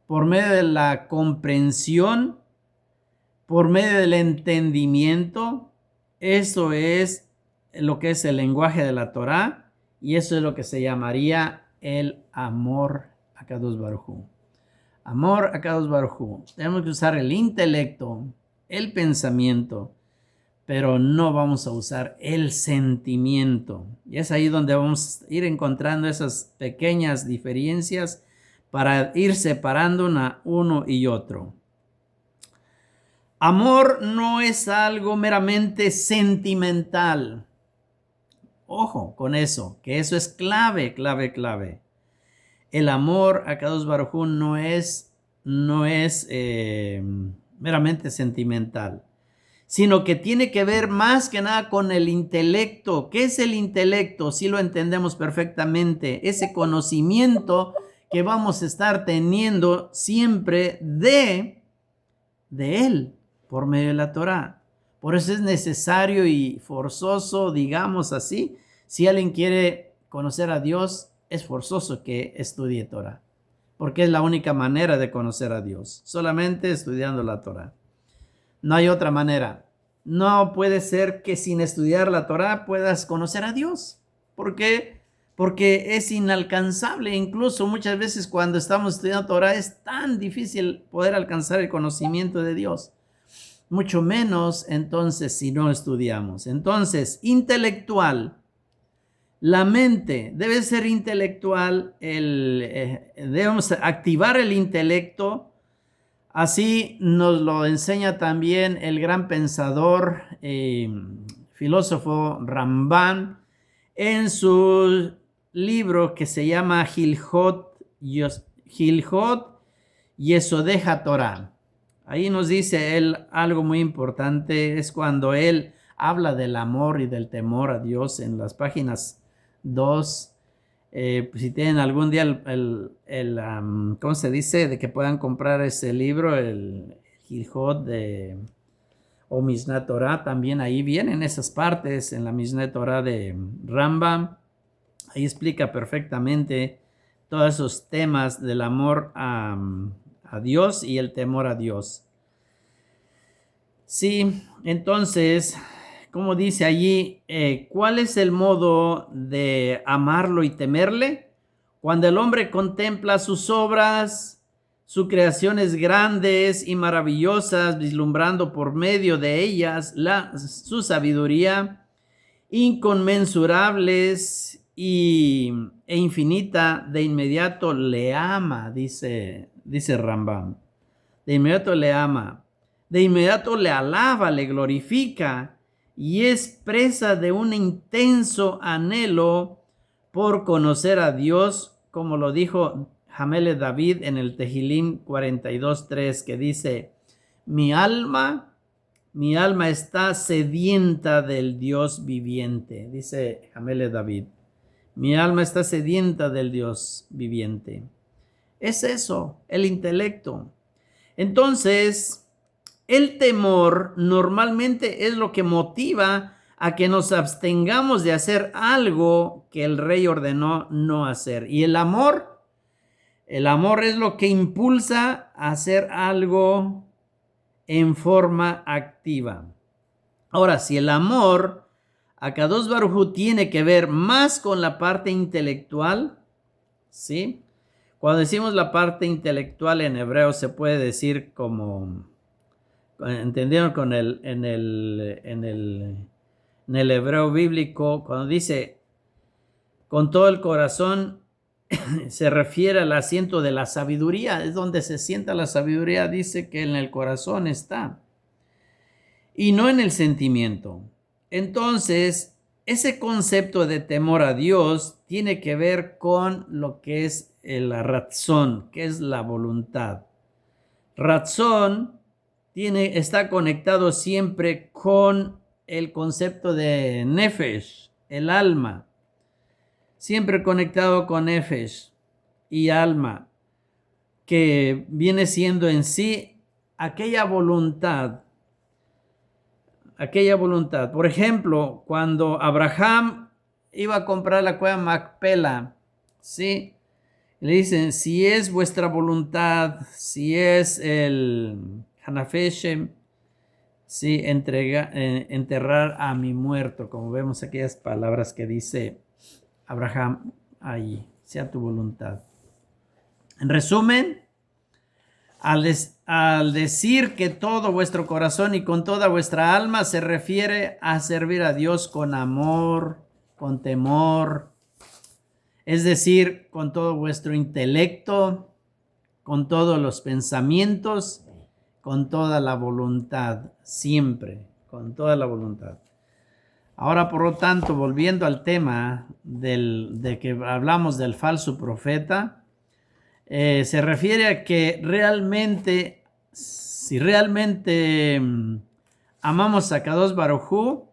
[SPEAKER 1] por medio de la comprensión, por medio del entendimiento, eso es lo que es el lenguaje de la Torah y eso es lo que se llamaría el amor a Kadosh Baruj Hu. Amor a Kadosh Baruj Hu. Tenemos que usar el intelecto, el pensamiento, pero no vamos a usar el sentimiento. Y es ahí donde vamos a ir encontrando esas pequeñas diferencias para ir separando uno y otro. Amor no es algo meramente sentimental. Ojo con eso, que eso es clave. El amor a Kadosh Baruj Hu no es meramente sentimental, sino que tiene que ver más que nada con el intelecto. ¿Qué es el intelecto? Si lo entendemos perfectamente, ese conocimiento que vamos a estar teniendo siempre de Él por medio de la Torá. Por eso es necesario y forzoso, digamos así, si alguien quiere conocer a Dios, es forzoso que estudie Torá, porque es la única manera de conocer a Dios, solamente estudiando la Torá. No hay otra manera. No puede ser que sin estudiar la Torá puedas conocer a Dios. ¿Por qué? Porque es inalcanzable. Incluso muchas veces cuando estamos estudiando Torá es tan difícil poder alcanzar el conocimiento de Dios. Mucho menos entonces si no estudiamos. Entonces, intelectual. La mente debe ser intelectual. Debemos activar el intelecto. Así nos lo enseña también el gran pensador, filósofo Rambam, en su libro que se llama Hilhot Yesodei HaTorah. Ahí nos dice él algo muy importante, es cuando él habla del amor y del temor a Dios en las páginas 2. Pues si tienen algún día ¿cómo se dice? De que puedan comprar ese libro, el Hilhot o Mishneh Torah, también ahí vienen esas partes en la Mishneh Torah de Rambam. Ahí explica perfectamente todos esos temas del amor a Dios y el temor a Dios. Sí, entonces, como dice allí, ¿cuál es el modo de amarlo y temerle? Cuando el hombre contempla sus obras, sus creaciones grandes y maravillosas, vislumbrando por medio de ellas su sabiduría, inconmensurables e infinita, de inmediato le ama, dice Rambam. De inmediato le ama. De inmediato le alaba, le glorifica y es presa de un intenso anhelo por conocer a Dios, como lo dijo Hamele David en el Tehilim 42:3, que dice: mi alma está sedienta del Dios viviente, dice Hamele David. Mi alma está sedienta del Dios viviente. Es eso, el intelecto. Entonces, el temor normalmente es lo que motiva a que nos abstengamos de hacer algo que el rey ordenó no hacer. Y el amor es lo que impulsa a hacer algo en forma activa. Ahora, si el amor a Kadosh Baruj Hu tiene que ver más con la parte intelectual, ¿sí? Cuando decimos la parte intelectual en hebreo se puede decir como, ¿entendieron? En el hebreo bíblico, cuando dice con todo el corazón, se refiere al asiento de la sabiduría, es donde se sienta la sabiduría, dice que en el corazón está, y no en el sentimiento. Entonces, ese concepto de temor a Dios tiene que ver con lo que es la razón, que es la voluntad. Razón está conectado siempre con el concepto de nefesh, el alma. Siempre conectado con nefesh y alma, que viene siendo en sí aquella voluntad. Por ejemplo, cuando Abraham iba a comprar la cueva Macpela, ¿sí? Le dicen, si es vuestra voluntad, si es el Hanafeshem, ¿sí? Enterrar a mi muerto, como vemos aquellas palabras que dice Abraham allí, sea tu voluntad. En resumen, al decir que todo vuestro corazón y con toda vuestra alma, se refiere a servir a Dios con amor, con temor, es decir, con todo vuestro intelecto, con todos los pensamientos, con toda la voluntad, siempre, con toda la voluntad. Ahora, por lo tanto, volviendo al tema de que hablamos del falso profeta, se refiere a que realmente, si realmente amamos a Kadosh Baruj Hu,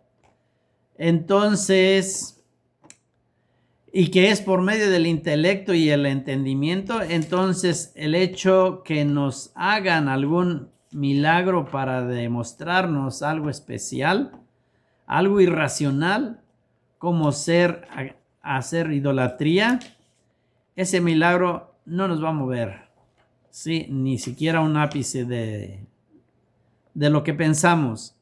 [SPEAKER 1] entonces y que es por medio del intelecto y el entendimiento, entonces el hecho que nos hagan algún milagro para demostrarnos algo especial, algo irracional, como hacer idolatría, ese milagro no nos va a mover, ¿sí? Ni siquiera un ápice de lo que pensamos.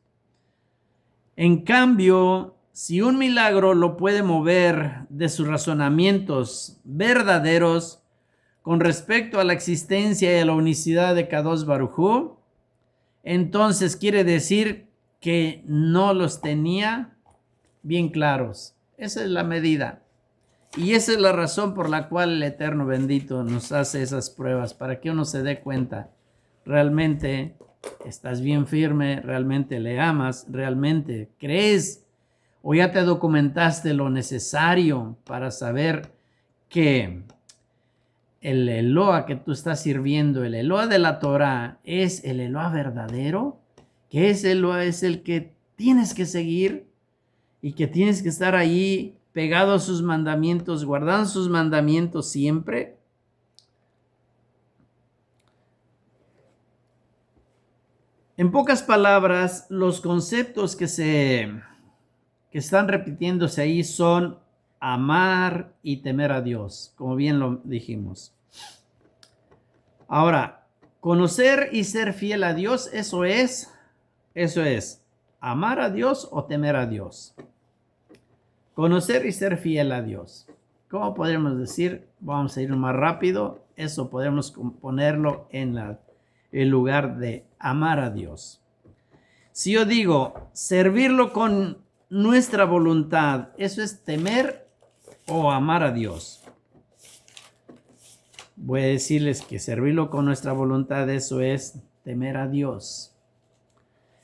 [SPEAKER 1] En cambio, si un milagro lo puede mover de sus razonamientos verdaderos con respecto a la existencia y a la unicidad de Kadosh Baruj Hu, entonces quiere decir que no los tenía bien claros. Esa es la medida. Y esa es la razón por la cual el Eterno bendito nos hace esas pruebas, para que uno se dé cuenta, realmente estás bien firme, realmente le amas, realmente crees, o ya te documentaste lo necesario para saber que el Eloa que tú estás sirviendo, el Eloa de la Torah, es el Eloa verdadero, que ese Eloa es el que tienes que seguir y que tienes que estar ahí pegado a sus mandamientos, guardando sus mandamientos siempre. En pocas palabras, los conceptos que están repitiéndose ahí son amar y temer a Dios, como bien lo dijimos. Ahora, conocer y ser fiel a Dios, eso es amar a Dios o temer a Dios. Conocer y ser fiel a Dios. ¿Cómo podemos decir? Vamos a ir más rápido. Eso podemos ponerlo en el lugar de amar a Dios. Si yo digo servirlo con nuestra voluntad, ¿eso es temer o amar a Dios? Voy a decirles que servirlo con nuestra voluntad, eso es temer a Dios.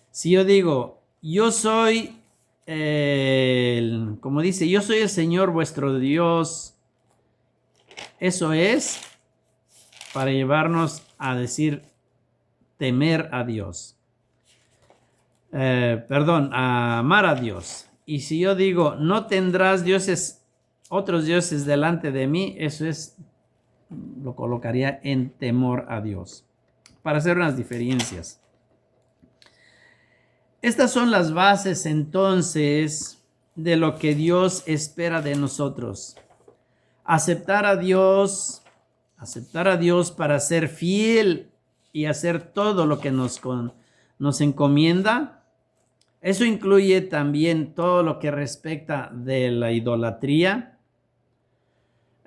[SPEAKER 1] Si yo digo, yo soy, como dice, yo soy el Señor vuestro Dios, eso es para llevarnos a decir temer a Dios. A amar a Dios. Y si yo digo, no tendrás otros dioses delante de mí, eso lo colocaría en temor a Dios, para hacer unas diferencias. Estas son las bases entonces de lo que Dios espera de nosotros. Aceptar a Dios para ser fiel y hacer todo lo que nos encomienda. Eso incluye también todo lo que respecta de la idolatría,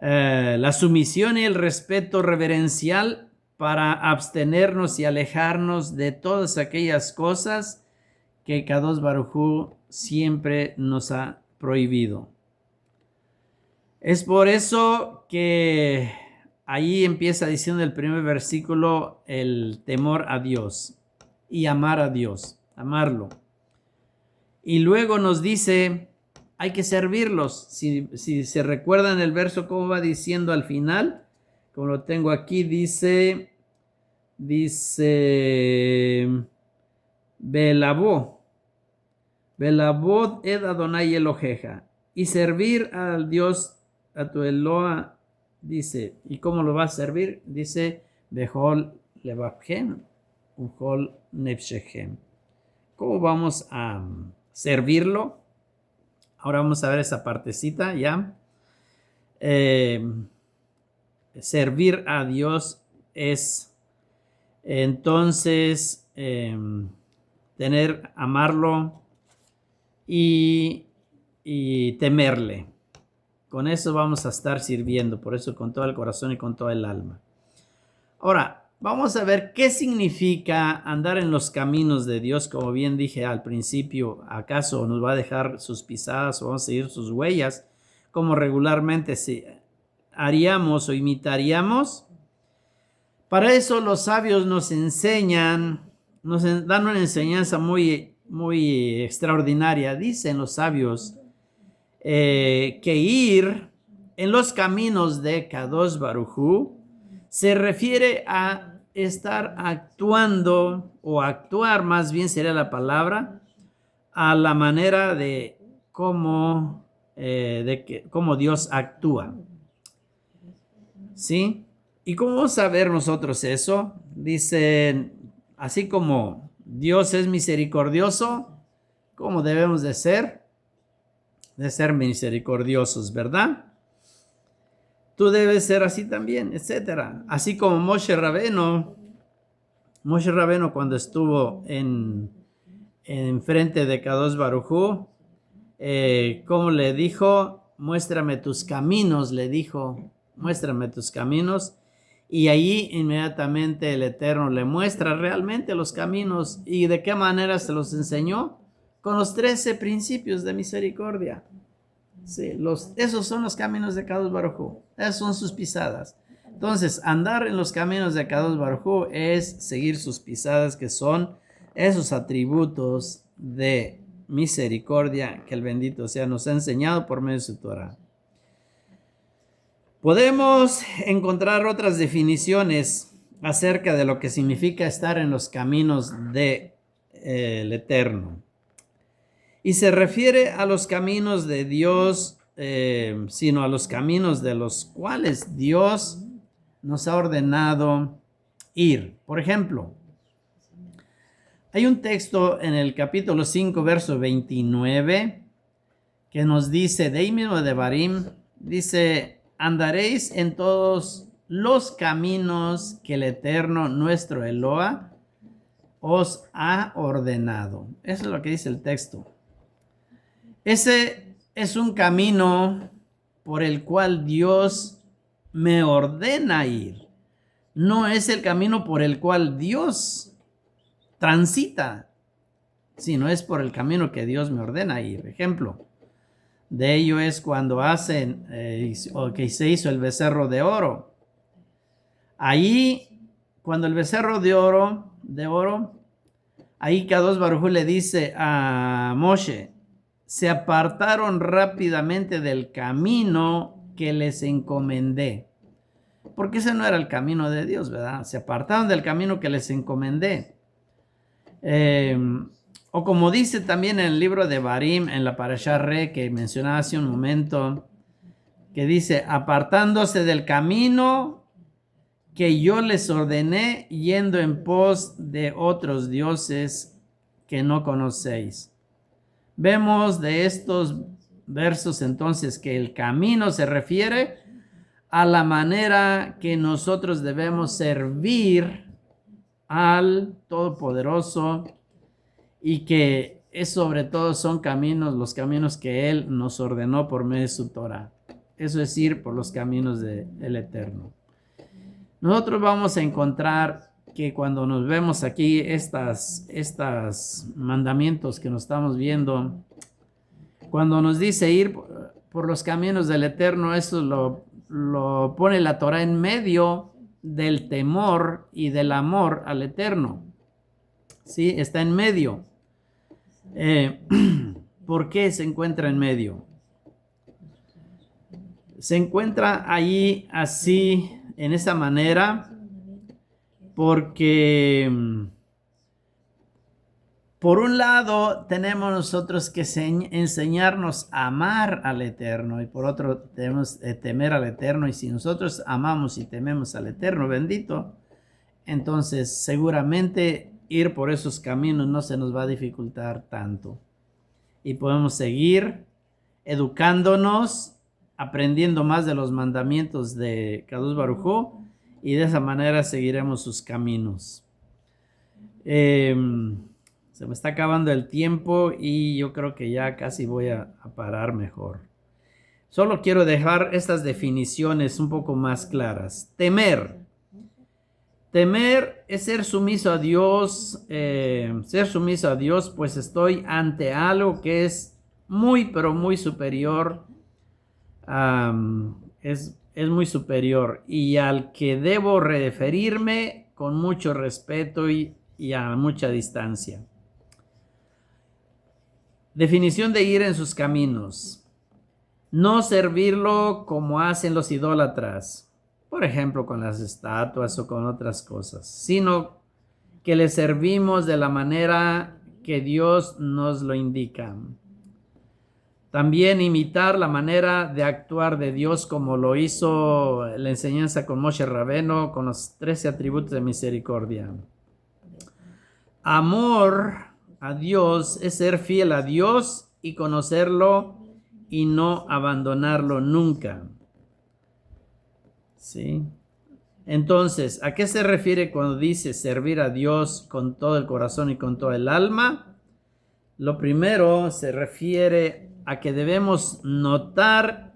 [SPEAKER 1] la sumisión y el respeto reverencial para abstenernos y alejarnos de todas aquellas cosas que Kadosh Baruj Hu siempre nos ha prohibido. Es por eso que ahí empieza diciendo el primer versículo el temor a Dios y amar a Dios, amarlo. Y luego nos dice, hay que servirlos. Si se recuerdan el verso, cómo va diciendo al final, como lo tengo aquí, dice, Velabod ed Adonai Eloheja. Y servir al Dios, a tu Eloa, dice, ¿y cómo lo va a servir? Dice, Behol levavchem, uchol nefshechem. ¿Cómo vamos a servirlo? Ahora vamos a ver esa partecita ya. Servir a Dios es entonces amarlo y temerle. Con eso vamos a estar sirviendo, por eso con todo el corazón y con todo el alma. Ahora, vamos a ver qué significa andar en los caminos de Dios. Como bien dije al principio, ¿acaso nos va a dejar sus pisadas o vamos a seguir sus huellas? Como regularmente haríamos o imitaríamos. Para eso los sabios nos enseñan, nos dan una enseñanza muy, muy extraordinaria. Dicen los sabios que ir en los caminos de Kadosh Baruj Hu se refiere a estar actuando, o actuar más bien sería la palabra, a la manera de cómo cómo Dios actúa. ¿Sí? ¿Y cómo vamos a ver nosotros eso? Dicen, así como Dios es misericordioso, ¿cómo debemos de ser? De ser misericordiosos, ¿verdad? Tú debes ser así también, etcétera. Así como Moshe Rabbeinu cuando estuvo en frente de Kadosh Baruj Hu, ¿cómo le dijo? Muéstrame tus caminos, le dijo, muéstrame tus caminos. Y allí inmediatamente el Eterno le muestra realmente los caminos. ¿Y de qué manera se los enseñó? Con los 13 principios de misericordia. Sí, esos son los caminos de Kadosh Baruj Hu. Esas son sus pisadas. Entonces, andar en los caminos de Kadosh Baruj Hu es seguir sus pisadas, que son esos atributos de misericordia que el bendito sea nos ha enseñado por medio de su Torah. Podemos encontrar otras definiciones acerca de lo que significa estar en los caminos del Eterno. Y se refiere a los caminos de Dios, sino a los caminos de los cuales Dios nos ha ordenado ir. Por ejemplo, hay un texto en el capítulo 5, verso 29, que nos dice, de ahí mismo de Barim, dice, andaréis en todos los caminos que el Eterno, nuestro Eloa, os ha ordenado. Eso es lo que dice el texto. Ese es un camino por el cual Dios me ordena ir. No es el camino por el cual Dios transita, sino es por el camino que Dios me ordena ir. Ejemplo de ello es cuando hacen o que se hizo el becerro de oro. Ahí, cuando el becerro de oro, ahí Kadosh Baruj Hu le dice a Moshe, se apartaron rápidamente del camino que les encomendé. Porque ese no era el camino de Dios, ¿verdad? Se apartaron del camino que les encomendé. O como dice también en el libro de Barim, en la Parashá Re, que mencionaba hace un momento, que dice, apartándose del camino que yo les ordené, yendo en pos de otros dioses que no conocéis. Vemos de estos versos entonces que el camino se refiere a la manera que nosotros debemos servir al Todopoderoso y que sobre todo son los caminos que Él nos ordenó por medio de su Torah. Eso es ir por los caminos del Eterno. Nosotros vamos a encontrar que cuando nos vemos aquí estos mandamientos que nos estamos viendo, cuando nos dice ir por los caminos del Eterno, eso lo pone la Torah en medio del temor y del amor al Eterno. ¿Sí? Está en medio. ¿Por qué se encuentra en medio? Se encuentra ahí así, en esa manera, porque por un lado tenemos nosotros que enseñarnos a amar al Eterno y por otro tenemos temer al Eterno, y si nosotros amamos y tememos al Eterno bendito, entonces seguramente ir por esos caminos no se nos va a dificultar tanto y podemos seguir educándonos, aprendiendo más de los mandamientos de Kadosh Baruj Hu, y de esa manera seguiremos sus caminos. Se me está acabando el tiempo y yo creo que ya casi voy a parar mejor. Solo quiero dejar estas definiciones un poco más claras. Temer es ser sumiso a Dios, pues estoy ante algo que es muy, pero muy superior. Es muy superior y al que debo referirme con mucho respeto y a mucha distancia. Definición de ir en sus caminos. No servirlo como hacen los idólatras, por ejemplo con las estatuas o con otras cosas, sino que le servimos de la manera que Dios nos lo indica. También imitar la manera de actuar de Dios como lo hizo la enseñanza con Moshe Rabeno, con los 13 atributos de misericordia. Amor a Dios es ser fiel a Dios y conocerlo y no abandonarlo nunca. ¿Sí? Entonces, ¿a qué se refiere cuando dice servir a Dios con todo el corazón y con todo el alma? Lo primero se refiere a que debemos notar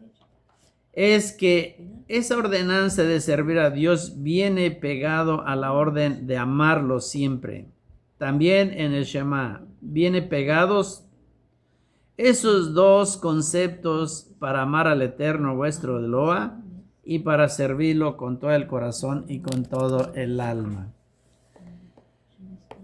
[SPEAKER 1] es que esa ordenanza de servir a Dios viene pegado a la orden de amarlo siempre. También en el Shema viene pegados esos dos conceptos para amar al Eterno vuestro Eloa y para servirlo con todo el corazón y con todo el alma.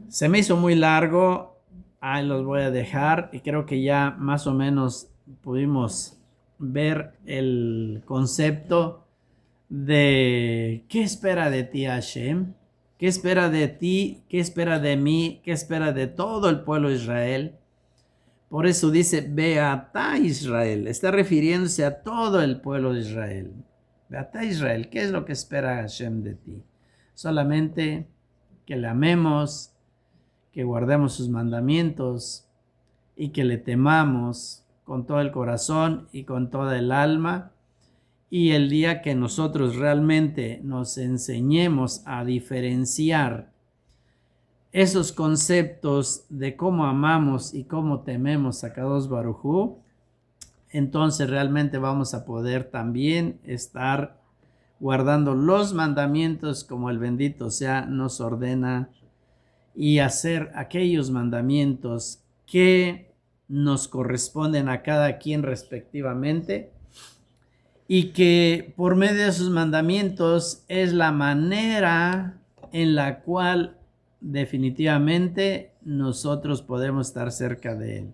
[SPEAKER 1] Se me hizo muy largo, ahí los voy a dejar y creo que ya más o menos pudimos ver el concepto de qué espera de ti Hashem, qué espera de ti, qué espera de mí, qué espera de todo el pueblo de Israel. Por eso dice Beata Israel, está refiriéndose a todo el pueblo de Israel. Beata Israel, ¿qué es lo que espera Hashem de ti? Solamente que le amemos, que guardemos sus mandamientos y que le temamos con todo el corazón y con toda el alma. Y el día que nosotros realmente nos enseñemos a diferenciar esos conceptos de cómo amamos y cómo tememos a Kadosh Baruj Hu, entonces realmente vamos a poder también estar guardando los mandamientos como el bendito sea nos ordena y hacer aquellos mandamientos que nos corresponden a cada quien respectivamente y que por medio de esos mandamientos es la manera en la cual definitivamente nosotros podemos estar cerca de Él.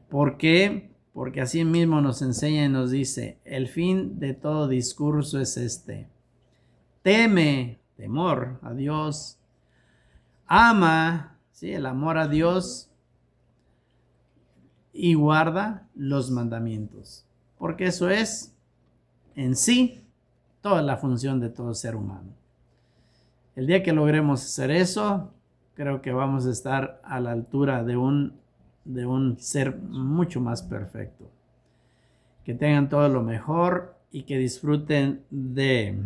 [SPEAKER 1] ¿Por qué? Porque así mismo nos enseña y nos dice, el fin de todo discurso es este: teme, temor a Dios, ama, ¿sí? El amor a Dios y guarda los mandamientos, porque eso es en sí toda la función de todo ser humano. El día que logremos hacer eso, creo que vamos a estar a la altura de un ser mucho más perfecto. Que tengan todo lo mejor y que disfruten de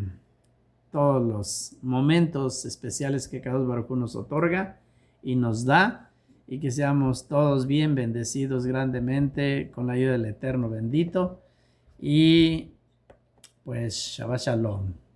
[SPEAKER 1] todos los momentos especiales que Kadosh Baruj Hu nos otorga y nos da, y que seamos todos bien bendecidos grandemente con la ayuda del Eterno bendito. Y pues Shabbat Shalom.